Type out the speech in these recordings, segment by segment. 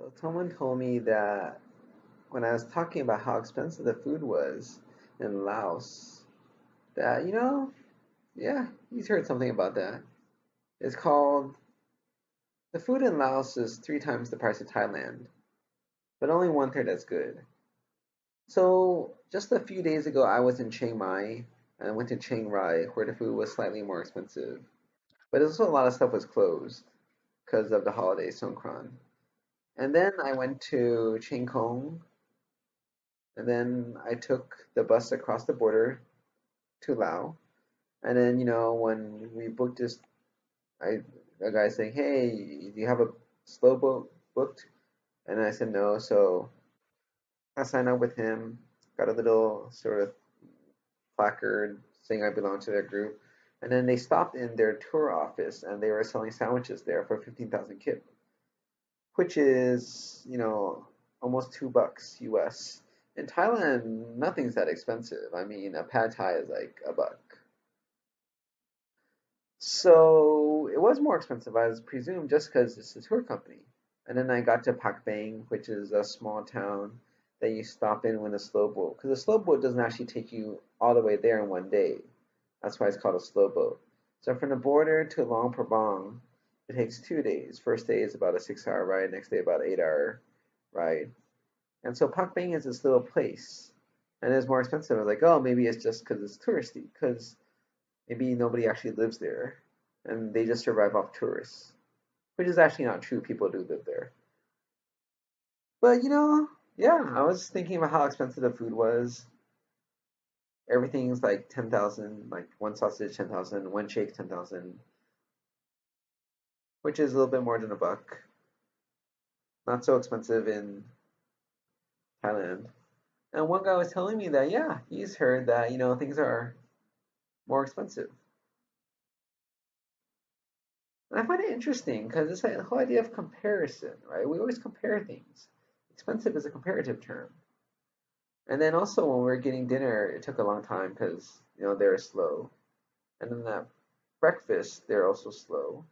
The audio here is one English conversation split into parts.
So someone told me that when I was talking about how expensive the food was in Laos, that, yeah, he's heard something about that. It's called the food in Laos is three times the price of Thailand, but only one third as good. So just a few days ago, I was in Chiang Mai and I went to Chiang Rai where the food was slightly more expensive, but also a lot of stuff was closed because of the holiday Songkran. And then I went to Chiang Kong, and then I took the bus across the border to Laos. And then, when we booked this, I a guy saying, "Hey, do you have a slow boat booked?" And I said no. So I signed up with him, got a little sort of placard saying I belong to their group. And then they stopped in their tour office and they were selling sandwiches there for 15,000 kip, which is, almost $2 US. In Thailand, nothing's that expensive. I mean, a pad thai is like a buck. So it was more expensive, I was presumed, just because it's a tour company. And then I got to Pak Bang, which is a small town that you stop in with a slow boat. Because a slow boat doesn't actually take you all the way there in one day. That's why it's called a slow boat. So from the border to Luang Prabang, it takes 2 days. First day is about a 6 hour ride, next day about an 8 hour ride. And so Pak Bang is this little place. And it's more expensive. I was like, oh, maybe it's just because it's touristy. Because maybe nobody actually lives there and they just survive off tourists, which is actually not true. People do live there. But yeah, I was thinking about how expensive the food was. Everything's like 10,000, like one sausage 10,000, one shake 10,000, which is a little bit more than a buck. Not so expensive in Thailand. And one guy was telling me that yeah, he's heard that things are more expensive. And I find it interesting because it's like the whole idea of comparison, right? We always compare things. Expensive is a comparative term. And then also when we were getting dinner, it took a long time because they're slow. And then that breakfast, they're also slow.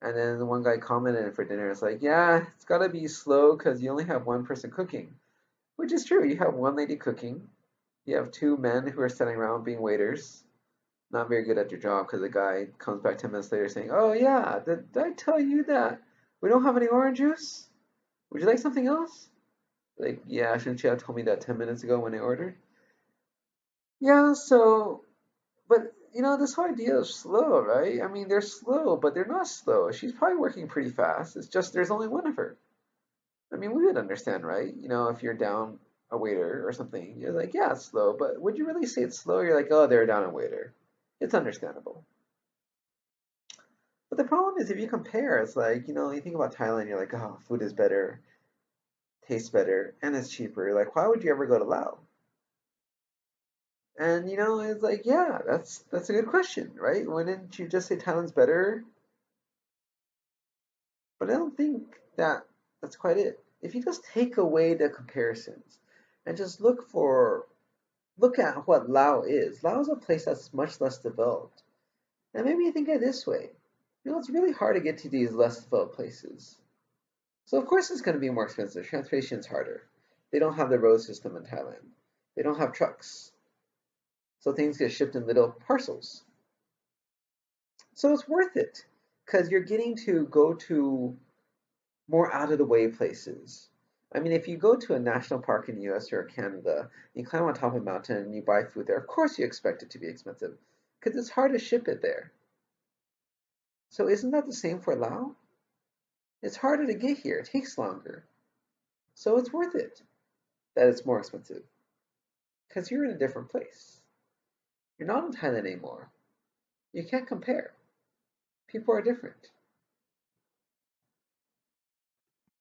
And then the one guy commented for dinner, it's like, yeah, it's gotta be slow because you only have one person cooking, which is true. You have one lady cooking. You have two men who are standing around being waiters, not very good at their job because the guy comes back 10 minutes later saying, oh yeah, did I tell you that we don't have any orange juice? Would you like something else? Like, yeah, shouldn't you have told me that 10 minutes ago when I ordered? Yeah, so, but this whole idea of slow, right? I mean, they're slow, but they're not slow. She's probably working pretty fast. It's just there's only one of her. I mean, we would understand, right? If you're down a waiter or something, you're like, yeah, it's slow, but would you really say it's slow? You're like, oh, they're down a waiter. It's understandable. But the problem is if you compare, it's like, you think about Thailand, you're like, oh, food is better, tastes better, and it's cheaper. Like, why would you ever go to Laos? And it's like, yeah, that's a good question, right? Wouldn't you just say Thailand's better? But I don't think that that's quite it. If you just take away the comparisons and just look at what Laos is. Laos is a place that's much less developed. And maybe you think of it this way. It's really hard to get to these less developed places. So of course it's going to be more expensive. Transportation is harder. They don't have the road system in Thailand. They don't have trucks. So things get shipped in little parcels. So it's worth it because you're getting to go to more out of the way places. I mean, if you go to a national park in the US or Canada, you climb on top of a mountain and you buy food there, of course you expect it to be expensive because it's hard to ship it there. So isn't that the same for Laos? It's harder to get here, it takes longer. So it's worth it that it's more expensive because you're in a different place. You're not in Thailand anymore. You can't compare. People are different.